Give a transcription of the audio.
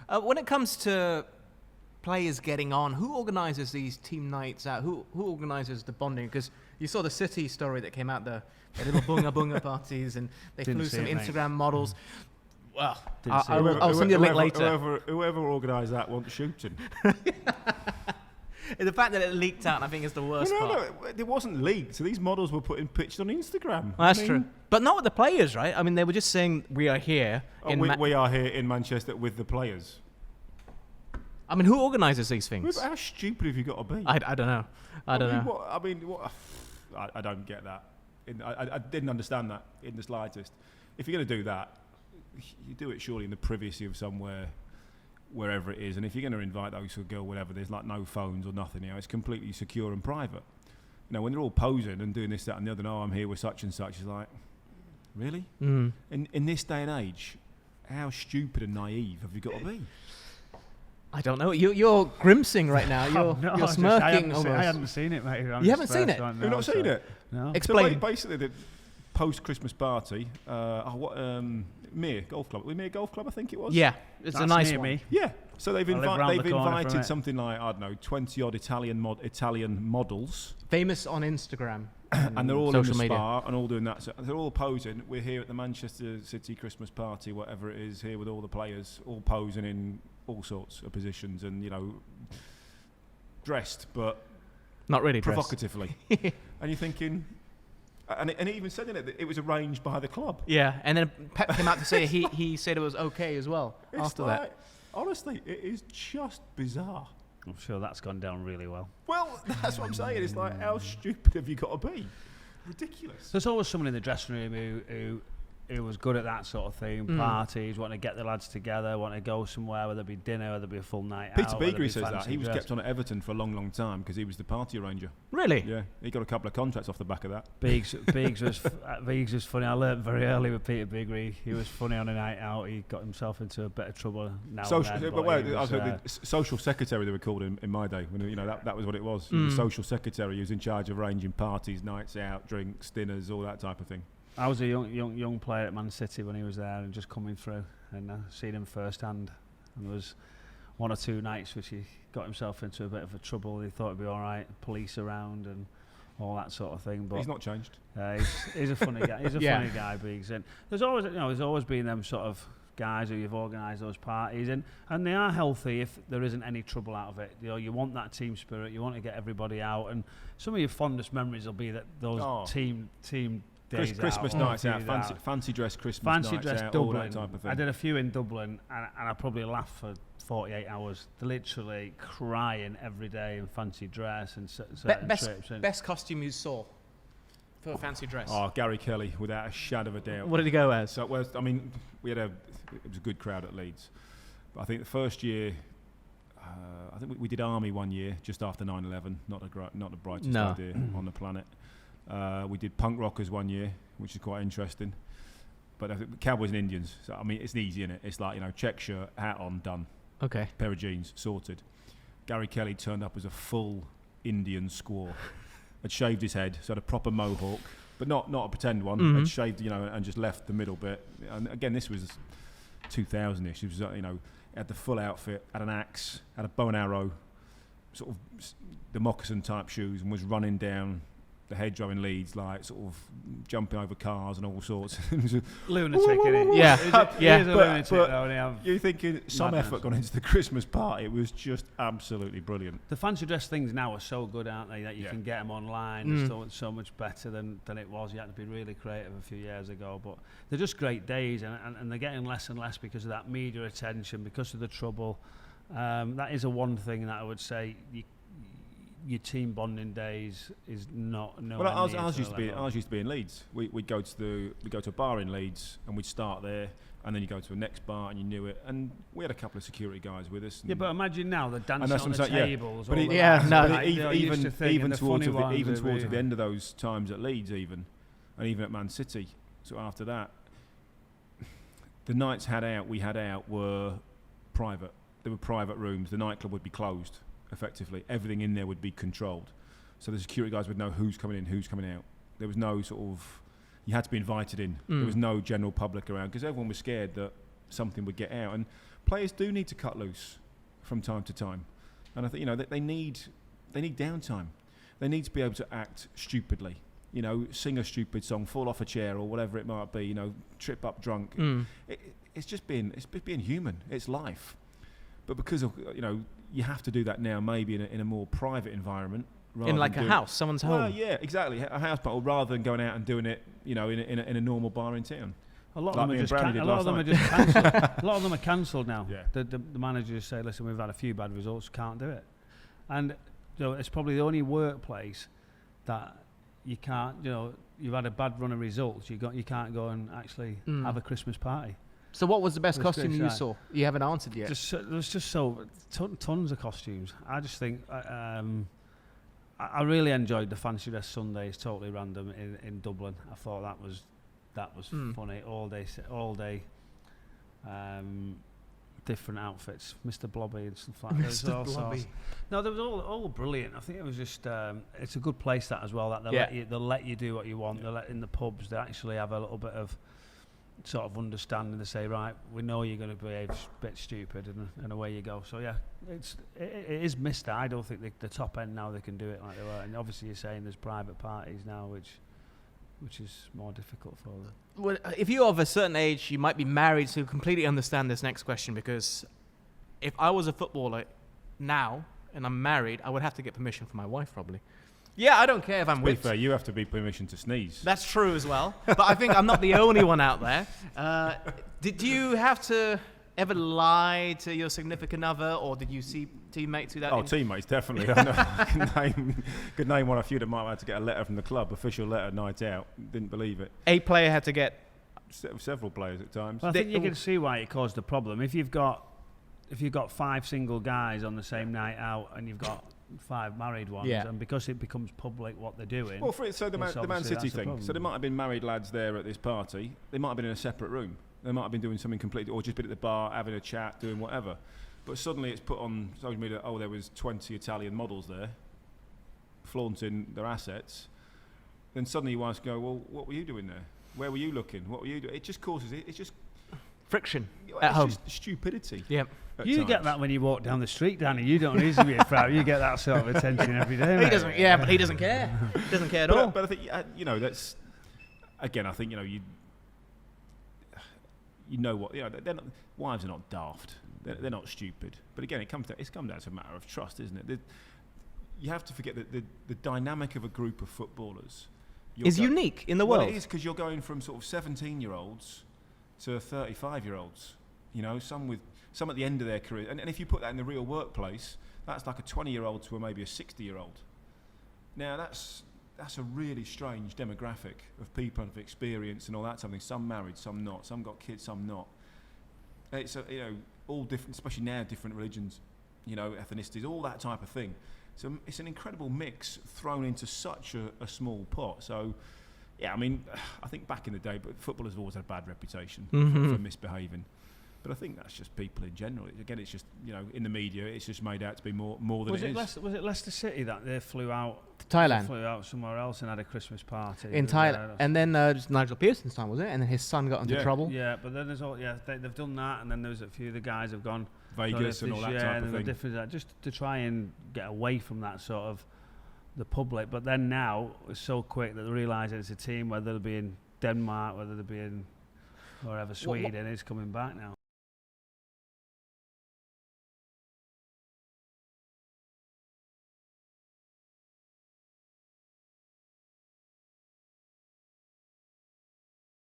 When it comes to players getting on, who organises these team nights out? Who organises the bonding? Because you saw the City story that came out, the little bunga parties, and they flew some Instagram models. Well, I'll send you a link later. Whoever organised that wants shooting. The fact that it leaked out, I think, is the worst part. No, it wasn't leaked. So these models were pitched on Instagram. Well, that's true. But not with the players, right? I mean, they were just saying, we are here. We are here in Manchester with the players. I mean, who organises these things? How stupid have you got to be? I don't know. I don't know. I don't get that. I didn't understand that in the slightest. If you're going to do that, you do it surely in the privacy of somewhere, wherever it is. And if you're going to invite those who go whatever, there's like no phones or nothing. It's completely secure and private. When they're all posing and doing this, that, and the other, no, I'm here with such and such. It's like, really? Mm. In this day and age, how stupid and naive have you got to be? I don't know. You're grimacing right now. You're smirking almost. I hadn't seen it, mate. You haven't seen it? You've not seen it? No. Explain. So basically, the post-Christmas party, Mere Golf Club. Mere Golf Club, I think it was. Yeah, it's That's a nice near one. me. Yeah. So they've invited it. something like, I don't know, 20-odd Italian models. Famous on Instagram. And they're all social in the media. spa and all doing that. So they're all posing. We're here at the Manchester City Christmas party, whatever it is, here with all the players, all posing in all sorts of positions and, dressed, but not really provocatively. And you're thinking, and it even said in it that it was arranged by the club. Yeah, and then Pep came out to say he said it was okay as well after that. Honestly, it is just bizarre. I'm sure that's gone down really well. Well, that's what I'm saying. It's like, how stupid have you got to be? Ridiculous. There's always someone in the dressing room who was good at that sort of thing, parties, wanting to get the lads together, wanting to go somewhere, whether it be dinner, whether it be a full night Peter out. Beagrie says that. He was kept on at Everton for a long, long time because he was the party arranger. Really? Yeah, he got a couple of contracts off the back of that. Biggs was funny. I learned very early with Peter Beagrie. He was funny on a night out. He got himself into a bit of trouble now social secretary they were called in my day. When, that was what it was. He was the social secretary. He was in charge of arranging parties, nights out, drinks, dinners, all that type of thing. I was a young player at Man City when he was there and just coming through and seen him firsthand. And there was one or two nights which he got himself into a bit of a trouble. He thought it'd be all right, police around and all that sort of thing. But he's not changed. He's a funny guy. He's a funny guy, Biggs. And there's always been them sort of guys who you've organised those parties and they are healthy if there isn't any trouble out of it. You want that team spirit. You want to get everybody out. And some of your fondest memories will be that those team Christmas nights out, fancy dress Christmas nights out, Dublin. all that type of thing. I did a few in Dublin and I probably laughed for 48 hours, literally crying every day in fancy dress and certain trips. Best costume you saw for a fancy dress? Oh, Gary Kelly, without a shadow of a doubt. What did he go as? So, it was a good crowd at Leeds. But I think the first year, I think we did Army one year, just after 9/11, not the brightest idea on the planet. We did Punk Rockers one year, which is quite interesting. But I think Cowboys and Indians. So I mean, it's easy, innit? It's like check shirt, hat on, done. Okay. Pair of jeans, sorted. Gary Kelly turned up as a full Indian squaw. Had shaved his head, so had a proper mohawk, but not a pretend one. Mm-hmm. Had shaved, and just left the middle bit. And again, this was 2000-ish. It was, had the full outfit, had an axe, had a bow and arrow, sort of the moccasin type shoes, and was running down the hedgerow in Leeds, like sort of jumping over cars and all sorts. Lunatic, isn't it? Yeah. He's a lunatic, though. You're thinking some effort gone into the Christmas party. It was just absolutely brilliant. The fancy dress things now are so good, aren't they? That you can get them online. It's so much better than it was. You had to be really creative a few years ago. But they're just great days, and they're getting less and less because of that media attention, because of the trouble. That is a one thing that I would say. Your team bonding days is not. Well, ours used to be in Leeds. We'd go to a bar in Leeds and we'd start there, and then you go to the next bar and you knew it. And we had a couple of security guys with us. Yeah, but imagine now the dancing on the tables. But even towards the end of those times at Leeds, and even at Man City. So after that, the nights we had out were private. There were private rooms. The nightclub would be closed. Effectively, everything in there would be controlled, so the security guys would know who's coming in, who's coming out. There was no sort of, you had to be invited in. There was no general public around because everyone was scared that something would get out. And players do need to cut loose from time to time, and I think they need downtime. They need to be able to act stupidly. Sing a stupid song, fall off a chair, or whatever it might be. Trip up drunk. It's just being human. It's life. But because of you have to do that now, maybe in a more private environment. In like a house, someone's home. Well, yeah, exactly, a house party, rather than going out and doing it, in a normal bar in town. A lot of them are just cancelled. A lot of them are cancelled now. Yeah. The managers say, "Listen, we've had a few bad results, can't do it," and it's probably the only workplace that you can't. You've had a bad run of results. You can't go and actually have a Christmas party. So what was the best costume you saw? You haven't answered yet. There's just tons of costumes. I just think I really enjoyed the fancy dress Sundays, totally random in Dublin. I thought that was funny. All day, different outfits, Mr. Blobby and stuff like that. Mr. Blobby. No, they were all brilliant. I think it was just it's a good place that as well. That they'll let you do what you want. They'll in the pubs. They actually have a little bit of sort of understanding. They say, right, we know you're going to behave a bit stupid, and away you go. So yeah, it is missed. I don't think the top end now they can do it like they were. And obviously you're saying there's private parties now, which is more difficult for them. Well, if you're of a certain age, you might be married, so you completely understand this next question, because if I was a footballer now and I'm married, I would have to get permission from my wife probably. Yeah, I don't care if I'm whipped. To be fair, you have to be permission to sneeze. That's true as well. But I think I'm not the only one out there. Did you have to ever lie to your significant other, or did you see teammates do that? Oh, teammates, definitely. I know. Could name one or a few that might have had to get a letter from the club, official letter, night out. Didn't believe it. A player had to get... Several players at times. Well, I think you can see why it caused a problem. If you've got 5 single guys on the same night out, and you've got 5 married ones, and because it becomes public what they're doing. Well, the Man City thing. So there might have been married lads there at this party. They might have been in a separate room. They might have been doing something completely, or just been at the bar having a chat, doing whatever. But suddenly it's put on social media. Oh, there was 20 Italian models there, flaunting their assets. Then suddenly you want to go, well, what were you doing there? Where were you looking? What were you doing? It just causes it. It's just friction at home. Just stupidity. Yep. You get that when you walk down the street, Danny. You don't need to be a proud. You get that sort of attention every day. He doesn't. Yeah, but he doesn't care. He doesn't care at all. But I think that's again. I think you know what they're not, wives are not daft. They're not stupid. But again, it comes down to a matter of trust, isn't it? You have to forget that the dynamic of a group of footballers is unique in the world. Well, it is, because you're going from sort of 17-year-olds to 35-year-olds. Some at the end of their career, and if you put that in the real workplace, that's like a 20-year-old to maybe a 60-year-old. Now that's a really strange demographic of people of experience and all that something. Some married, some not. Some got kids, some not. And it's all different, especially now, different religions, ethnicities, all that type of thing. So it's an incredible mix thrown into such a small pot. So, yeah, I mean, I think back in the day, but footballers have always had a bad reputation for misbehaving. But I think that's just people in general. Again, it's just, in the media, it's just made out to be more than it is. Was it Leicester City that they flew out to Thailand? They flew out somewhere else and had a Christmas party in Thailand. And then just Nigel Pearson's time, was it? And then his son got into trouble. Yeah, but then there's they've done that, and then there's a few of the guys have gone Vegas and all that type of thing. Just to try and get away from that sort of the public. But then now it's so quick that they realise it's a team, whether they'll be in Denmark, whether they'll be in wherever, Sweden, is coming back now.